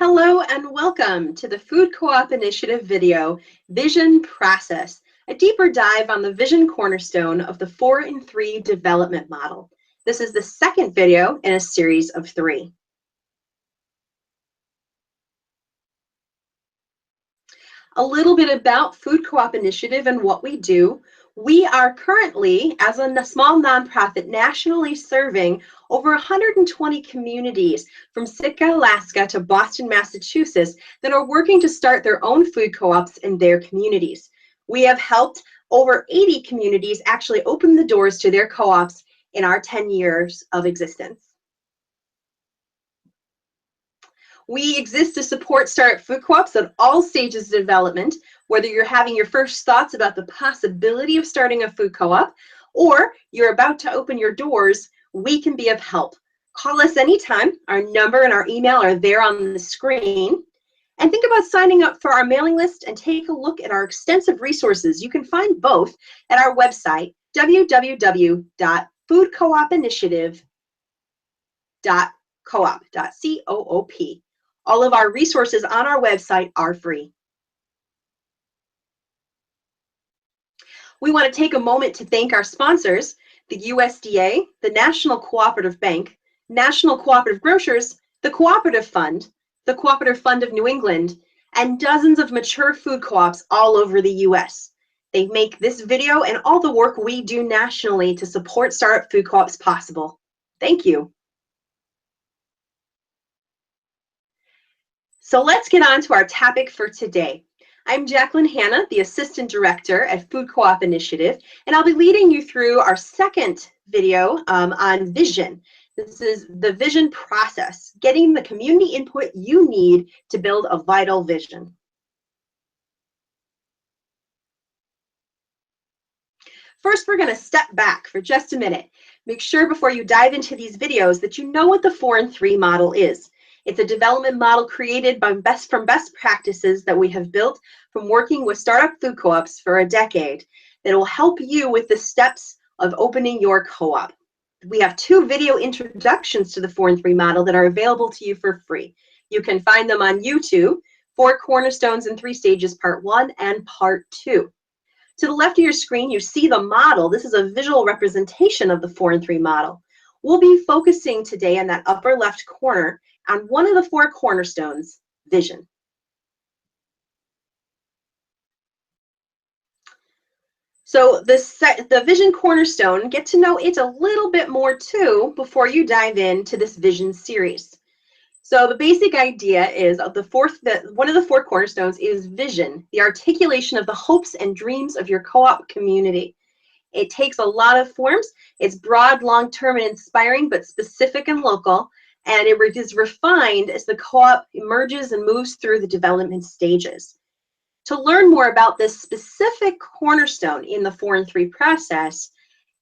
Hello and welcome to the Food Co-op Initiative video, Vision Process, a deeper dive on the vision cornerstone of the 4-in-3 development model. This is the second video in a series of 3. A little bit about Food Co-op Initiative and what we do. We are currently, as a small nonprofit, nationally serving over 120 communities from Sitka, Alaska to Boston, Massachusetts that are working to start their own food co-ops in their communities. We have helped over 80 communities actually open the doors to their co-ops in our 10 years of existence. We exist to support startup food co-ops at all stages of development, whether you're having your first thoughts about the possibility of starting a food co-op or you're about to open your doors. We can be of help. Call us anytime. Our number and our email are there on the screen. And think about signing up for our mailing list and take a look at our extensive resources. You can find both at our website, www.foodcoopinitiative.coop. All of our resources on our website are free. We want to take a moment to thank our sponsors, the USDA, the National Cooperative Bank, National Cooperative Grocers, the Cooperative Fund of New England, and dozens of mature food co-ops all over the US. They make this video and all the work we do nationally to support startup food co-ops possible. Thank you. So let's get on to our topic for today. I'm Jacqueline Hanna, the Assistant Director at Food Co-op Initiative, and I'll be leading you through our second video on vision. This is the vision process, getting the community input you need to build a vital vision. First, we're going to step back for just a minute. Make sure before you dive into these videos that you know what the 4-in-3 model is. It's a development model created by best practices that we have built from working with startup food co-ops for a decade that will help you with the steps of opening your co-op. We have 2 video introductions to the 4-in-3 model that are available to you for free. You can find them on YouTube, 4 Cornerstones in 3 Stages, Part 1 and Part 2. To the left of your screen, you see the model. This is a visual representation of the 4-in-3 model. We'll be focusing today in that upper left corner on one of the 4 cornerstones, vision. So the vision cornerstone, get to know it a little bit more too before you dive into this vision series. So the basic idea is one of the 4 cornerstones is vision, the articulation of the hopes and dreams of your co-op community. It takes a lot of forms. It's broad, long-term, and inspiring, but specific and local. And it is refined as the co-op emerges and moves through the development stages. To learn more about this specific cornerstone in the 4-in-3 process,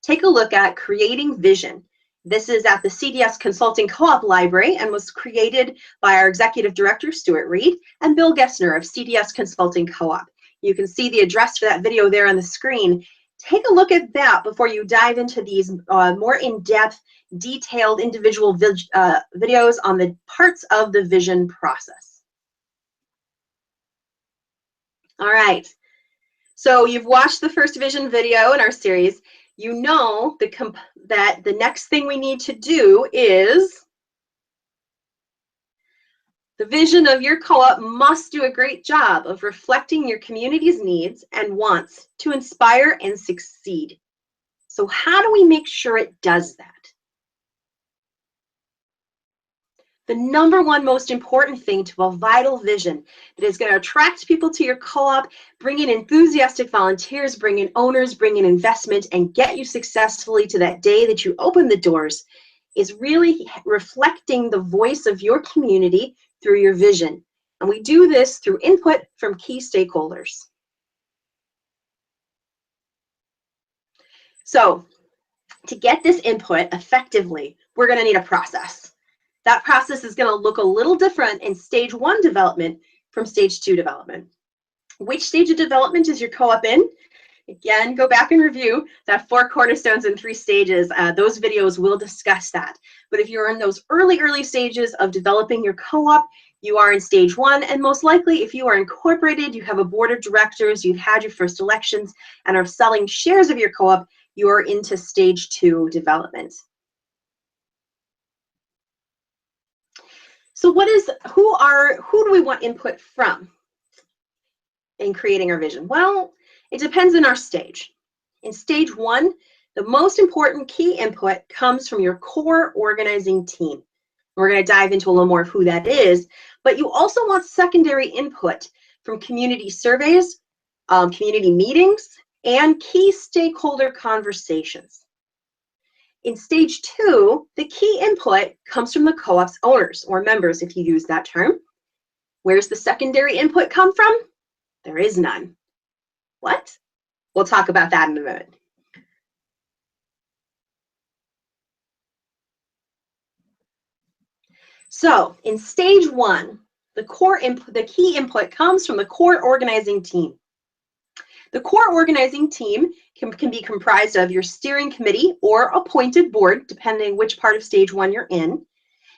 take a look at Creating Vision. This is at the CDS Consulting Co-op Library and was created by our Executive Director, Stuart Reed, and Bill Gessner of CDS Consulting Co-op. You can see the address for that video there on the screen. Take a look at that before you dive into these more in-depth, detailed individual videos on the parts of the vision process. All right, so you've watched the first vision video in our series. You know that the next thing we need to do is the vision of your co-op must do a great job of reflecting your community's needs and wants to inspire and succeed. So how do we make sure it does that? The #1 most important thing to a vital vision that is going to attract people to your co-op, bring in enthusiastic volunteers, bring in owners, bring in investment, and get you successfully to that day that you open the doors is really reflecting the voice of your community through your vision. And we do this through input from key stakeholders. So to get this input effectively, we're going to need a process. That process is going to look a little different in stage 1 development from stage 2 development. Which stage of development is your co-op in? Again, go back and review that 4 cornerstones in 3 stages. Those videos will discuss that. But if you're in those early stages of developing your co-op, You are in stage 1, and most likely if you are incorporated, you have a board of directors, you've had your first elections, and are selling shares of your co-op, you are into stage 2 development. So who do we want input from in creating our vision? Well, it depends on our stage. In stage 1, the most important key input comes from your core organizing team. We're going to dive into a little more of who that is, but you also want secondary input from community surveys, community meetings, and key stakeholder conversations. In stage 2, the key input comes from the co-op's owners, or members if you use that term. Where's the secondary input come from? There is none. What? We'll talk about that in a minute. So in stage 1, the key input comes from the core organizing team. The core organizing team can be comprised of your steering committee or appointed board, depending which part of stage 1 you're in.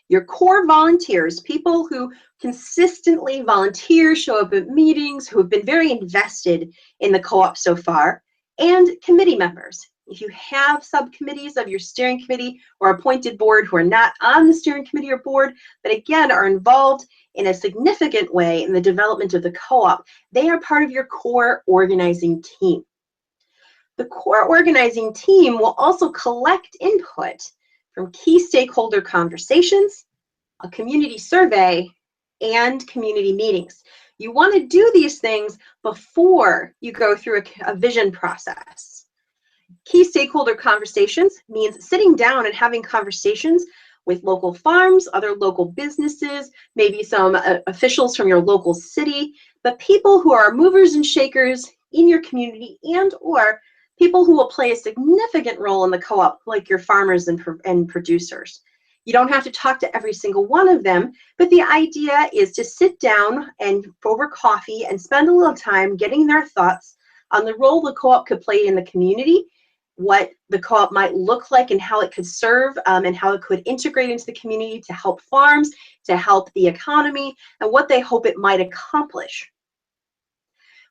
Your core volunteers, people who consistently volunteer, show up at meetings, who have been very invested in the co-op so far, and committee members. If you have subcommittees of your steering committee or appointed board who are not on the steering committee or board, but again are involved in a significant way in the development of the co-op, they are part of your core organizing team. The core organizing team will also collect input from key stakeholder conversations, a community survey, and community meetings. You want to do these things before you go through a vision process. Key stakeholder conversations means sitting down and having conversations with local farms, other local businesses, maybe some officials from your local city, but people who are movers and shakers in your community and or people who will play a significant role in the co-op, like your farmers and producers. You don't have to talk to every single one of them, but the idea is to sit down and over coffee and spend a little time getting their thoughts on the role the co-op could play in the community, what the co-op might look like and how it could serve and how it could integrate into the community to help farms, to help the economy, and what they hope it might accomplish.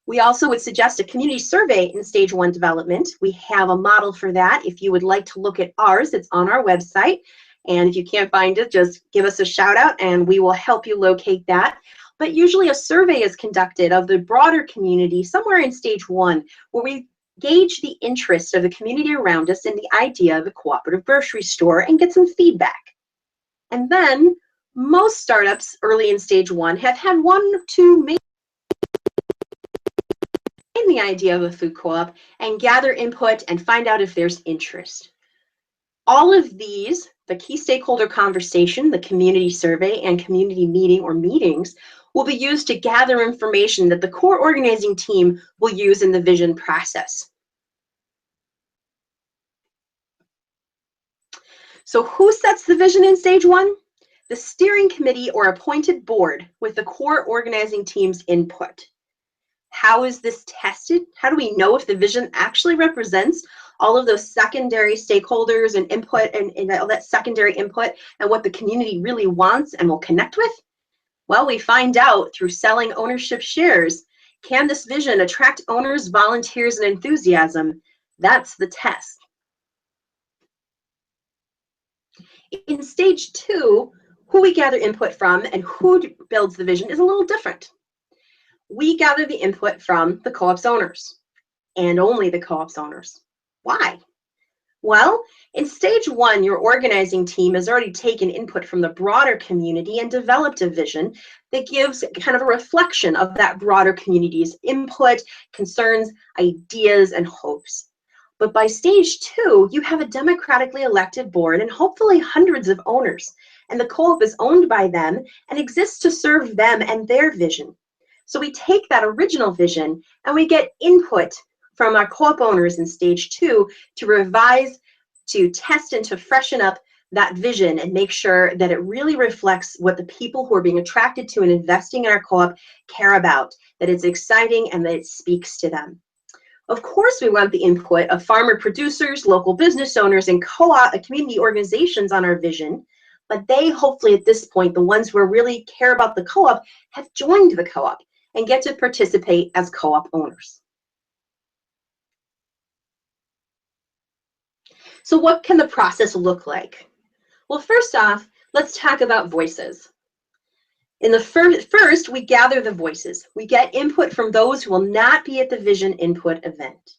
We also would suggest a community survey in stage 1 development. We have a model for that. If you would like to look at ours, it's on our website. And if you can't find it, just give us a shout out and we will help you locate that. But usually a survey is conducted of the broader community somewhere in stage 1, where we gauge the interest of the community around us in the idea of a cooperative grocery store and get some feedback. And then most startups early in stage 1 have had 1 or 2 main the idea of a food co-op and gather input and find out if there's interest. All of these, the key stakeholder conversation, the community survey, and community meeting or meetings will be used to gather information that the core organizing team will use in the vision process. So who sets the vision in stage 1? The steering committee or appointed board with the core organizing team's input. How is this tested? How do we know if the vision actually represents all of those secondary stakeholders and input and all that secondary input and what the community really wants and will connect with? Well, we find out through selling ownership shares. Can this vision attract owners, volunteers, and enthusiasm? That's the test. In stage 2, who we gather input from and who builds the vision is a little different. We gather the input from the co-op's owners, and only the co-op's owners. Why? Well, in stage 1, your organizing team has already taken input from the broader community and developed a vision that gives kind of a reflection of that broader community's input, concerns, ideas, and hopes. But by stage 2, you have a democratically elected board and hopefully hundreds of owners, and the co-op is owned by them and exists to serve them and their vision. So we take that original vision and we get input from our co-op owners in stage 2 to revise, to test, and to freshen up that vision and make sure that it really reflects what the people who are being attracted to and investing in our co-op care about, that it's exciting and that it speaks to them. Of course, we want the input of farmer producers, local business owners, and co-op community organizations on our vision, but they hopefully at this point, the ones who really care about the co-op, have joined the co-op and get to participate as co-op owners. So what can the process look like? Well, first off, let's talk about voices. In the first, we gather the voices. We get input from those who will not be at the Vision Input event.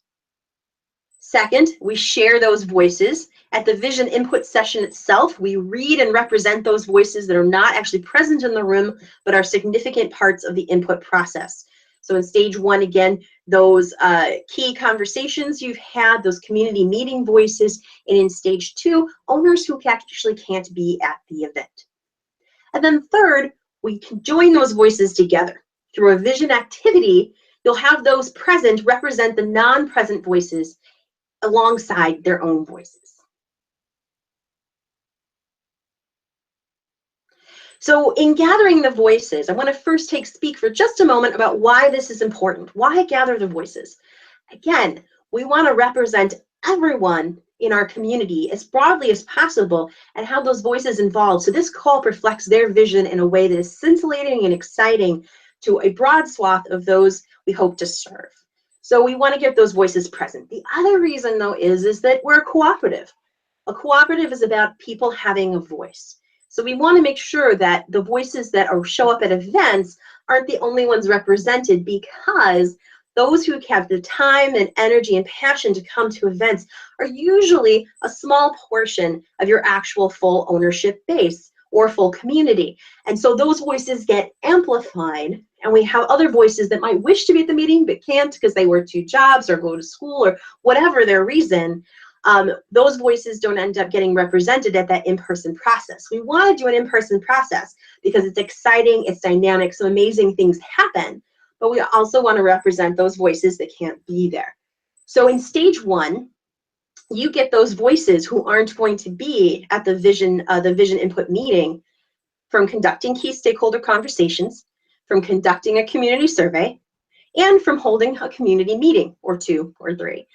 Second, we share those voices. At the Vision Input session itself, we read and represent those voices that are not actually present in the room, but are significant parts of the input process. So in stage one, again, those key conversations you've had, those community meeting voices, and in stage two, owners who actually can't be at the event. And then third, we can join those voices together. Through a vision activity, you'll have those present represent the non-present voices alongside their own voices. So in gathering the voices, I want to first speak for just a moment about why this is important. Why gather the voices? Again, we want to represent everyone in our community as broadly as possible and have those voices involved. So this call reflects their vision in a way that is scintillating and exciting to a broad swath of those we hope to serve. So we want to get those voices present. The other reason, though, is that we're a cooperative. A cooperative is about people having a voice. So we want to make sure that the voices that show up at events aren't the only ones represented, because those who have the time and energy and passion to come to events are usually a small portion of your actual full ownership base or full community. And so those voices get amplified, and we have other voices that might wish to be at the meeting but can't because they work 2 jobs or go to school or whatever their reason. Those voices don't end up getting represented at that in-person process. We want to do an in-person process because it's exciting, it's dynamic, some amazing things happen, but we also want to represent those voices that can't be there. So in stage one, you get those voices who aren't going to be at the vision input meeting from conducting key stakeholder conversations, from conducting a community survey, and from holding a community meeting or 2 or 3.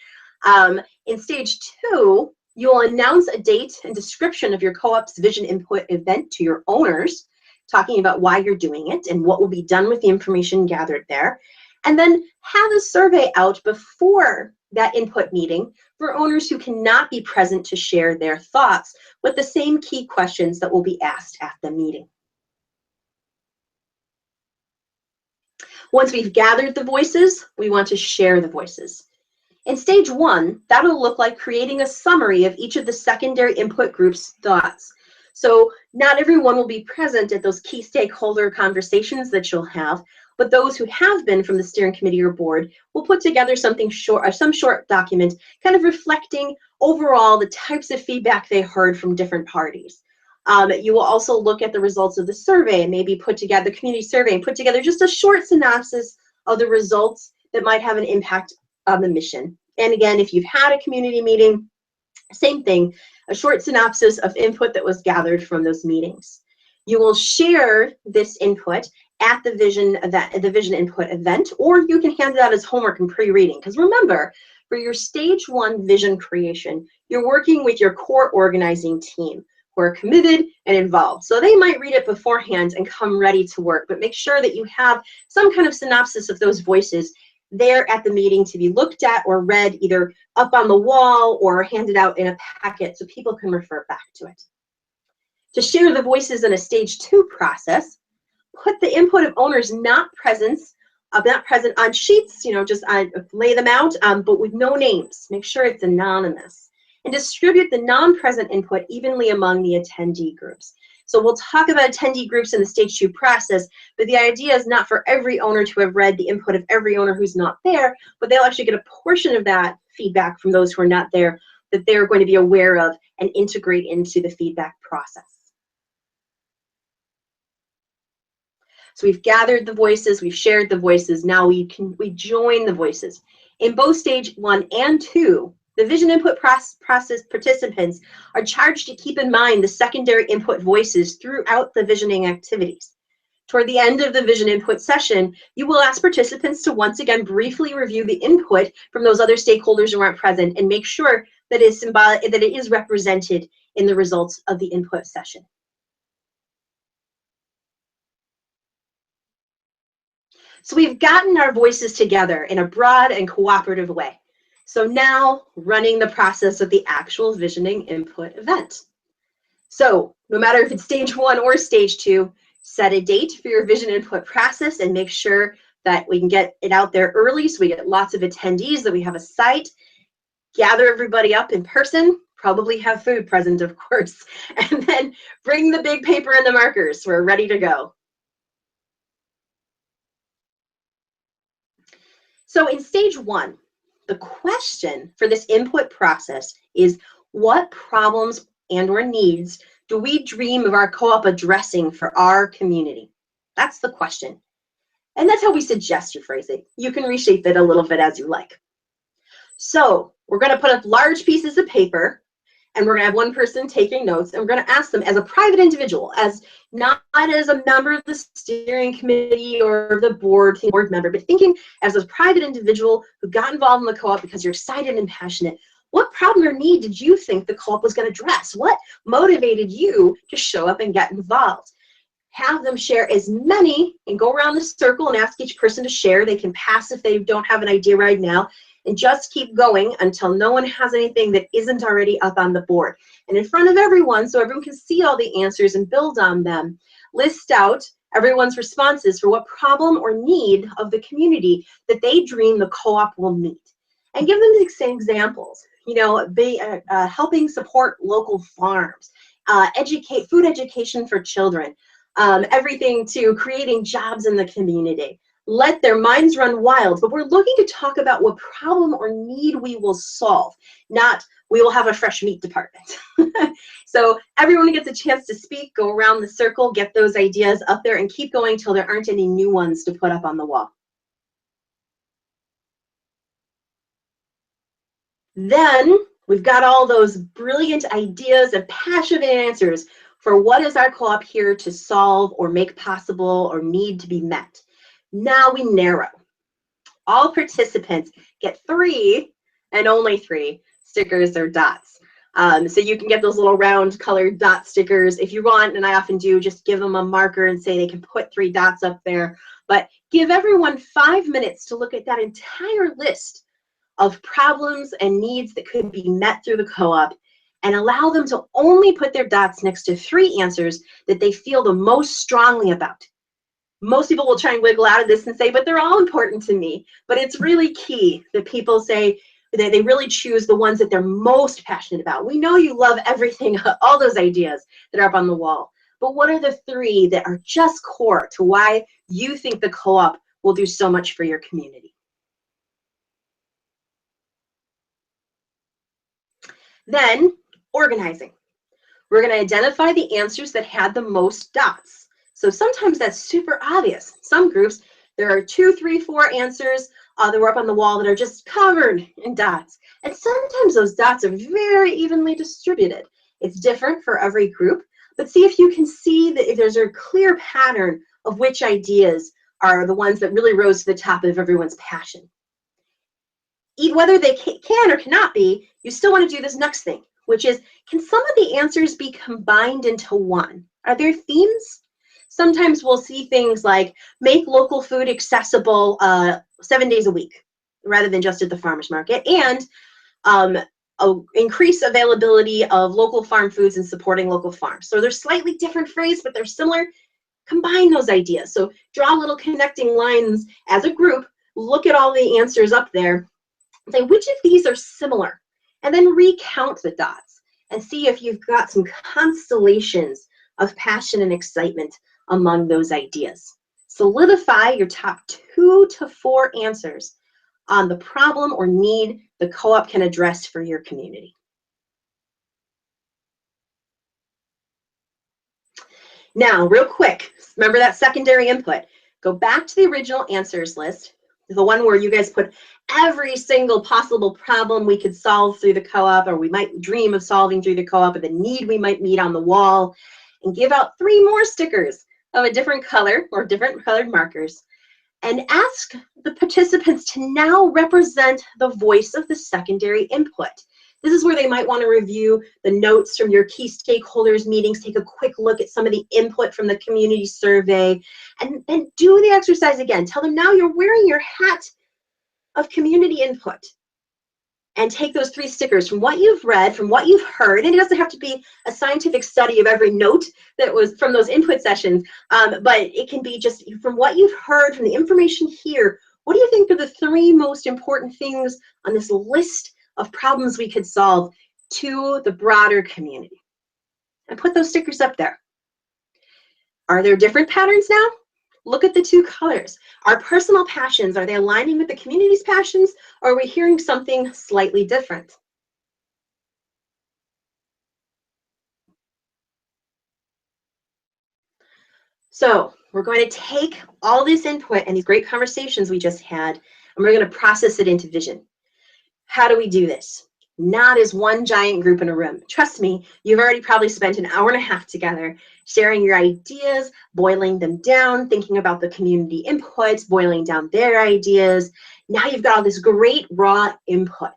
In stage 2, you'll announce a date and description of your co-op's vision input event to your owners, talking about why you're doing it and what will be done with the information gathered there. And then have a survey out before that input meeting for owners who cannot be present to share their thoughts with the same key questions that will be asked at the meeting. Once we've gathered the voices, we want to share the voices. In stage 1, that'll look like creating a summary of each of the secondary input groups' thoughts. So not everyone will be present at those key stakeholder conversations that you'll have, but those who have been from the steering committee or board will put together something short, or some short document, kind of reflecting overall the types of feedback they heard from different parties. You will also look at the results of the survey and maybe put together the community survey and put together just a short synopsis of the results that might have an impact on the mission. And again, if you've had a community meeting, same thing, a short synopsis of input that was gathered from those meetings. You will share this input at the vision input event, or you can hand it out as homework and pre-reading. Because remember, for your stage 1 vision creation, you're working with your core organizing team who are committed and involved. So they might read it beforehand and come ready to work, but make sure that you have some kind of synopsis of those voices there at the meeting to be looked at or read, either up on the wall or handed out in a packet so people can refer back to it. To share the voices in a stage 2 process, put the input of owners not present on sheets, just lay them out, but with no names. Make sure it's anonymous. And distribute the non-present input evenly among the attendee groups. So we'll talk about attendee groups in the stage 2 process, but the idea is not for every owner to have read the input of every owner who's not there, but they'll actually get a portion of that feedback from those who are not there that they're going to be aware of and integrate into the feedback process. So we've gathered the voices, we've shared the voices, now we join the voices. In both stage 1 and 2, the vision input process participants are charged to keep in mind the secondary input voices throughout the visioning activities. Toward the end of the vision input session, you will ask participants to once again briefly review the input from those other stakeholders who aren't present and make sure that it is represented in the results of the input session. So we've gotten our voices together in a broad and cooperative way. So now running the process of the actual visioning input event. So no matter if it's stage 1 or stage 2, set a date for your vision input process and make sure that we can get it out there early so we get lots of attendees, that we have a site, gather everybody up in person, probably have food present, of course, and then bring the big paper and the markers. We're ready to go. So in stage 1, the question for this input process is, what problems and or needs do we dream of our co-op addressing for our community? That's the question. And that's how we suggest you phrase it. You can reshape it a little bit as you like. So we're going to put up large pieces of paper, and we're going to have one person taking notes, and we're going to ask them as a private individual, as not as a member of the steering committee or the board member, but thinking as a private individual who got involved in the co-op because you're excited and passionate. What problem or need did you think the co-op was going to address? What motivated you to show up and get involved? Have them share as many, and go around the circle and ask each person to share. They can pass if they don't have an idea right now, and just keep going until no one has anything that isn't already up on the board. And in front of everyone, so everyone can see all the answers and build on them, list out everyone's responses for what problem or need of the community that they dream the co-op will meet. And give them examples, you know, helping support local farms, food education for children, everything to creating jobs in the community. Let their minds run wild, but we're looking to talk about what problem or need we will solve, not we will have a fresh meat department. So everyone gets a chance to speak, go around the circle, get those ideas up there, and keep going till there aren't any new ones to put up on the wall. Then we've got all those brilliant ideas and passionate answers for what is our co-op here to solve or make possible or need to be met. Now we narrow. All participants get 3 and only 3 stickers or dots. So you can get those little round colored dot stickers if you want, and I often do, just give them a marker and say they can put 3 dots up there. But give everyone 5 minutes to look at that entire list of problems and needs that could be met through the co-op, and allow them to only put their dots next to 3 answers that they feel the most strongly about. Most people will try and wiggle out of this and say, but they're all important to me. But it's really key that people say that they really choose the ones that they're most passionate about. We know you love everything, all those ideas that are up on the wall. But what are the 3 that are just core to why you think the co-op will do so much for your community? Then, organizing. We're going to identify the answers that had the most dots. So sometimes that's super obvious. Some groups, there are 2, 3, 4 answers that were up on the wall that are just covered in dots. And sometimes those dots are very evenly distributed. It's different for every group, but see if you can see that if there's a clear pattern of which ideas are the ones that really rose to the top of everyone's passion. Whether they can or cannot be, you still want to do this next thing, which is, can some of the answers be combined into one? Are there themes? Sometimes we'll see things like make local food accessible 7 days a week, rather than just at the farmer's market, and increase availability of local farm foods and supporting local farms. So they're slightly different phrases, but they're similar. Combine those ideas. So draw little connecting lines as a group, look at all the answers up there, say which of these are similar, and then recount the dots and see if you've got some constellations of passion and excitement among those ideas. Solidify your top 2 to 4 answers on the problem or need the co-op can address for your community. Now, real quick, remember that secondary input. Go back to the original answers list, the one where you guys put every single possible problem we could solve through the co-op, or we might dream of solving through the co-op, or the need we might meet on the wall, and give out 3 more stickers of a different color or different colored markers, and ask the participants to now represent the voice of the secondary input. This is where they might want to review the notes from your key stakeholders meetings, take a quick look at some of the input from the community survey, and then do the exercise again. Tell them now you're wearing your hat of community input. And take those 3 stickers from what you've read, from what you've heard, and it doesn't have to be a scientific study of every note that was from those input sessions, but it can be just from what you've heard, from the information here. What do you think are the 3 most important things on this list of problems we could solve to the broader community? And put those stickers up there. Are there different patterns now? Look at the 2 colors. Our personal passions, are they aligning with the community's passions, or are we hearing something slightly different? So we're going to take all this input and these great conversations we just had, and we're going to process it into vision. How do we do this? Not as one giant group in a room. Trust me, you've already probably spent an hour and a half together sharing your ideas, boiling them down, thinking about the community inputs, boiling down their ideas. Now you've got all this great raw input.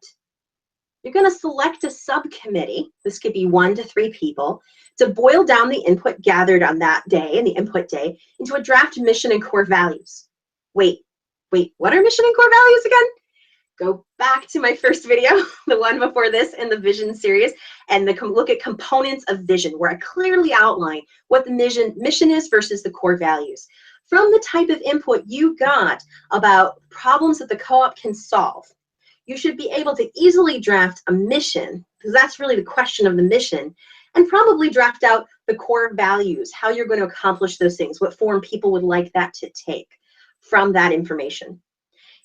You're going to select a subcommittee, this could be 1 to 3 people, to boil down the input gathered on that day, and the input day, into a draft mission and core values. Wait, what are mission and core values again? Go back to my first video, the one before this in the vision series, and look at components of vision, where I clearly outline what the mission is versus the core values. From the type of input you got about problems that the co-op can solve, you should be able to easily draft a mission, because that's really the question of the mission, and probably draft out the core values, how you're going to accomplish those things, what form people would like that to take from that information.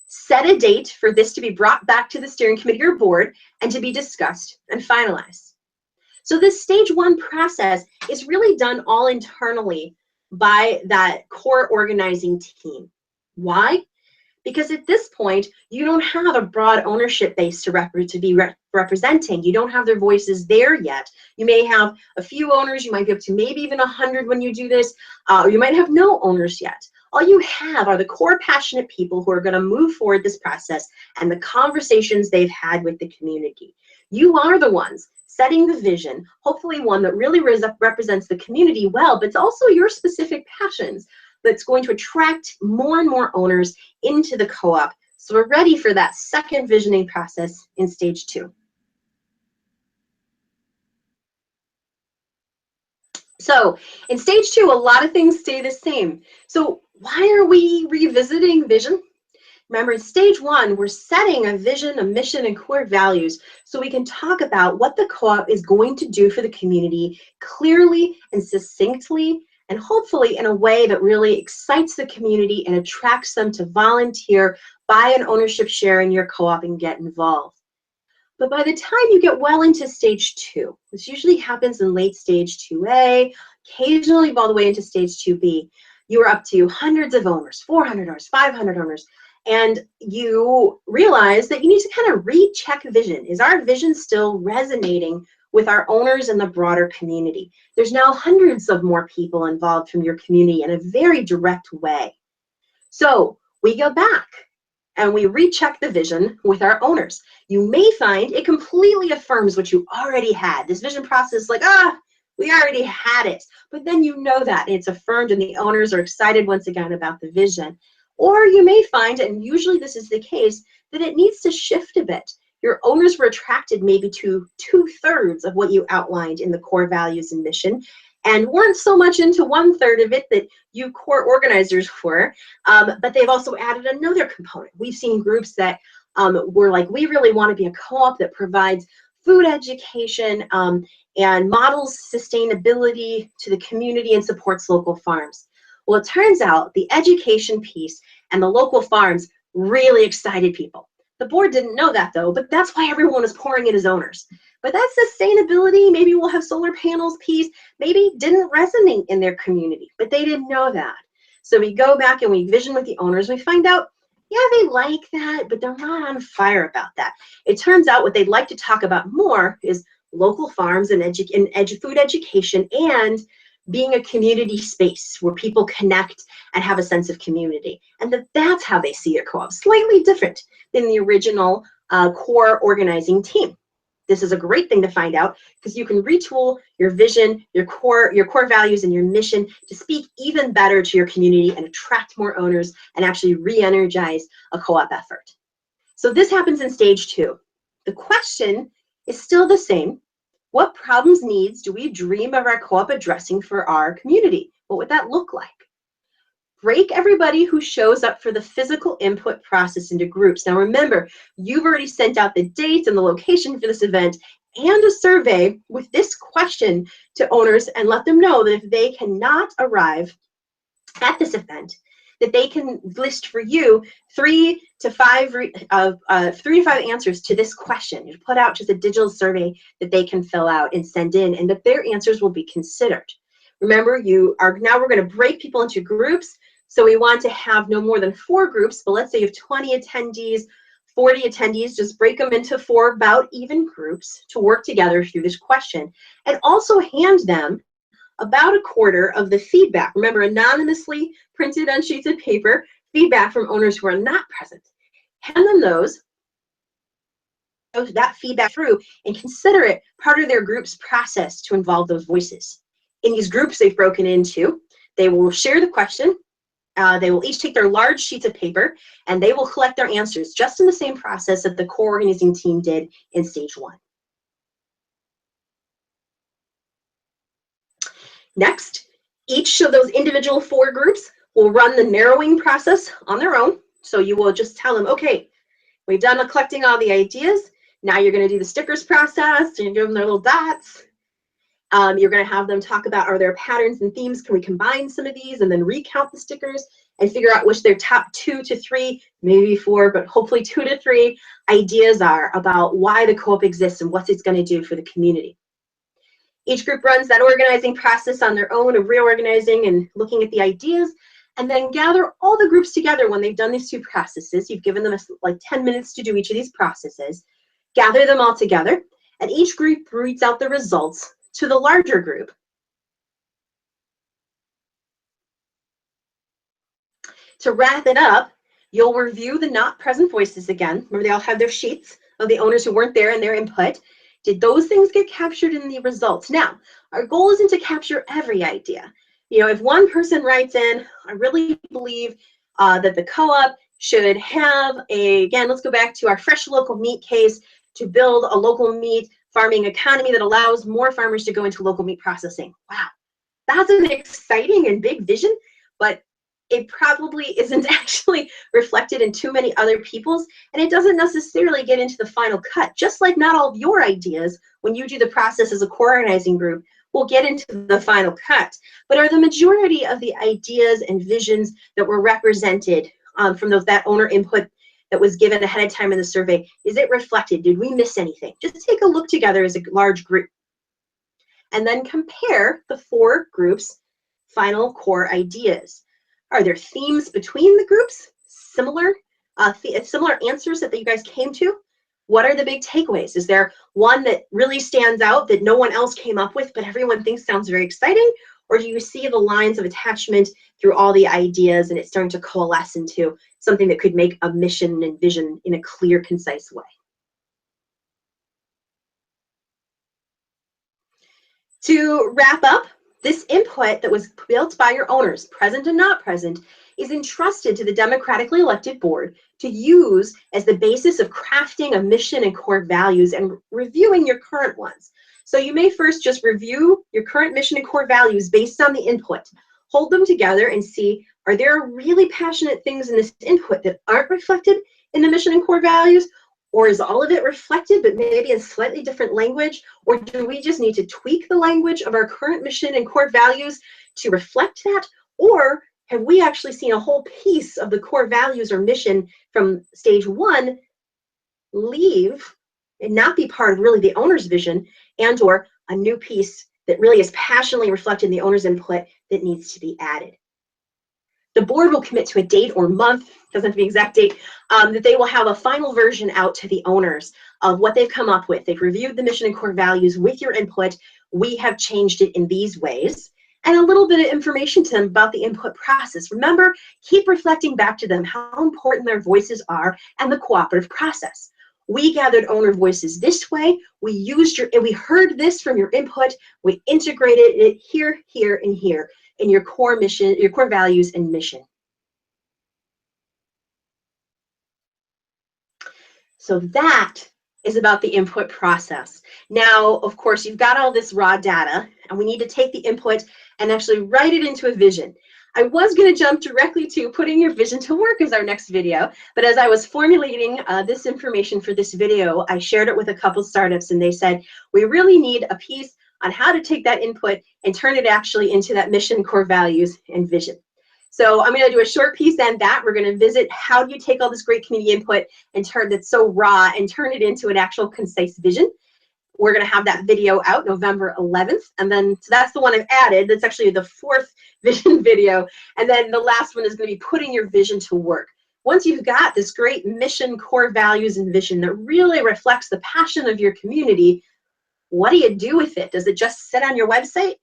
Set a date for this to be brought back to the steering committee or board and to be discussed and finalized. So this stage 1 process is really done all internally by that core organizing team. Why? Because at this point, you don't have a broad ownership base to be representing. You don't have their voices there yet. You may have a few owners. You might be up to maybe even 100 when you do this, or you might have no owners yet. All you have are the core passionate people who are going to move forward this process and the conversations they've had with the community. You are the ones setting the vision, hopefully one that really represents the community well, but it's also your specific passions that's going to attract more and more owners into the co-op. So we're ready for that second visioning process in stage 2. So in stage 2, a lot of things stay the same. So why are we revisiting vision? Remember, in stage 1, we're setting a vision, a mission, and core values so we can talk about what the co-op is going to do for the community clearly and succinctly, and hopefully in a way that really excites the community and attracts them to volunteer, buy an ownership share in your co-op, and get involved. But by the time you get well into stage 2, this usually happens in late stage 2A, occasionally all the way into stage 2B, you are up to hundreds of owners, 400 owners, 500 owners, and you realize that you need to kind of recheck vision. Is our vision still resonating with our owners and the broader community? There's now hundreds of more people involved from your community in a very direct way. So we go back and we recheck the vision with our owners. You may find it completely affirms what you already had. This vision process is like, we already had it. But then you know that it's affirmed and the owners are excited once again about the vision. Or you may find, and usually this is the case, that it needs to shift a bit. Your owners were attracted maybe to 2/3 of what you outlined in the core values and mission, and weren't so much into 1/3 of it that you core organizers were, but they've also added another component. We've seen groups that were like, we really want to be a co-op that provides food education and models sustainability to the community and supports local farms. Well, it turns out the education piece and the local farms really excited people. The board didn't know that though, but that's why everyone was pouring in as owners. But that sustainability, maybe we'll have solar panels piece, maybe didn't resonate in their community, but they didn't know that. So we go back and we vision with the owners, we find out, yeah, they like that, but they're not on fire about that. It turns out what they'd like to talk about more is local farms and food education and being a community space where people connect and have a sense of community. And that's how they see a co-op, slightly different than the original core organizing team. This is a great thing to find out because you can retool your vision, your core values, and your mission to speak even better to your community and attract more owners and actually re-energize a co-op effort. So this happens in stage 2. The question is still the same. What problems, needs do we dream of our co-op addressing for our community? What would that look like? Break everybody who shows up for the physical input process into groups. Now remember, you've already sent out the dates and the location for this event and a survey with this question to owners, and let them know that if they cannot arrive at this event, that they can list for you 3 to 5 answers to this question. You put out just a digital survey that they can fill out and send in, and that their answers will be considered. Remember, we're going to break people into groups. So we want to have no more than 4 groups, but let's say you have 20 attendees, 40 attendees, just break them into 4 about even groups to work together through this question, and also hand them about a quarter of the feedback. Remember, anonymously printed on sheets of paper, feedback from owners who are not present. Hand them that feedback through and consider it part of their group's process to involve those voices. In these groups they've broken into, they will share the question. They will each take their large sheets of paper and they will collect their answers just in the same process that the core organizing team did in stage 1. Next, each of those individual 4 groups will run the narrowing process on their own. So you will just tell them, okay, we've done collecting all the ideas. Now you're going to do the stickers process. You're going to give them their little dots. You're going to have them talk about, are there patterns and themes? Can we combine some of these and then recount the stickers and figure out which their top 2 to 3, maybe 4, but hopefully 2 to 3 ideas are about why the co-op exists and what it's going to do for the community. Each group runs that organizing process on their own of reorganizing and looking at the ideas, and then gather all the groups together when they've done these 2 processes. You've given them like 10 minutes to do each of these processes. Gather them all together, and each group reads out the results to the larger group. To wrap it up, you'll review the not present voices again. Remember, they all have their sheets of the owners who weren't there and their input. Did those things get captured in the results? Now, our goal isn't to capture every idea. You know, if one person writes in, I really believe that the co-op should have again, let's go back to our fresh local meat case, to build a local meat farming economy that allows more farmers to go into local meat processing. Wow, that's an exciting and big vision, but it probably isn't actually reflected in too many other people's, and it doesn't necessarily get into the final cut. Just like not all of your ideas, when you do the process as a core organizing group, will get into the final cut. But are the majority of the ideas and visions that were represented from that owner input that was given ahead of time in the survey, is it reflected? Did we miss anything? Just take a look together as a large group. And then compare the 4 groups' final core ideas. Are there themes between the groups? Similar answers that you guys came to? What are the big takeaways? Is there one that really stands out that no one else came up with, but everyone thinks sounds very exciting? Or do you see the lines of attachment through all the ideas and it's starting to coalesce into something that could make a mission and vision in a clear, concise way? To wrap up, this input that was built by your owners, present and not present, is entrusted to the democratically elected board to use as the basis of crafting a mission and core values and reviewing your current ones. So you may first just review your current mission and core values based on the input. Hold them together and see, are there really passionate things in this input that aren't reflected in the mission and core values? Or is all of it reflected, but maybe in slightly different language? Or do we just need to tweak the language of our current mission and core values to reflect that? Or have we actually seen a whole piece of the core values or mission from stage 1 leave and not be part of really the owner's vision, and or a new piece that really is passionately reflected in the owner's input that needs to be added? The board will commit to a date or month, doesn't have to be exact date, that they will have a final version out to the owners of what they've come up with. They've reviewed the mission and core values with your input. We have changed it in these ways. And a little bit of information to them about the input process. Remember, keep reflecting back to them how important their voices are and the cooperative process. We gathered owner voices this way. We used and we heard this from your input. We integrated it here, here, and here in your core mission, your core values and mission. So that is about the input process. Now, of course, you've got all this raw data, and we need to take the input and actually write it into a vision. I was going to jump directly to putting your vision to work as our next video, but as I was formulating this information for this video, I shared it with a couple startups, and they said, we really need a piece on how to take that input and turn it actually into that mission, core values, and vision. So I'm going to do a short piece on that. We're going to visit how do you take all this great community input and turn that's so raw and turn it into an actual concise vision. We're going to have that video out November 11th. And then so that's the one I've added. That's actually the 4th vision video. And then the last one is going to be putting your vision to work. Once you've got this great mission, core values, and vision that really reflects the passion of your community, what do you do with it? Does it just sit on your website?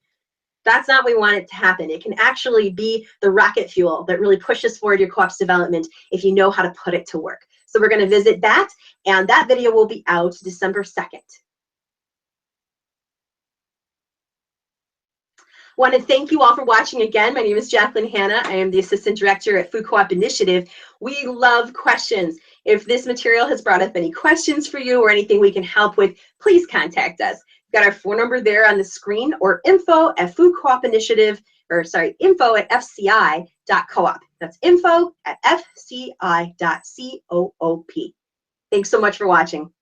That's not what we want it to happen. It can actually be the rocket fuel that really pushes forward your co-op's development if you know how to put it to work. So we're going to visit that, and that video will be out December 2nd. I want to thank you all for watching again. My name is Jacqueline Hanna. I am the Assistant Director at Food Co-op Initiative. We love questions. If this material has brought up any questions for you or anything we can help with, please contact us. We've got our phone number there on the screen, or info@fci.coop. That's info@fci.coop. Thanks so much for watching.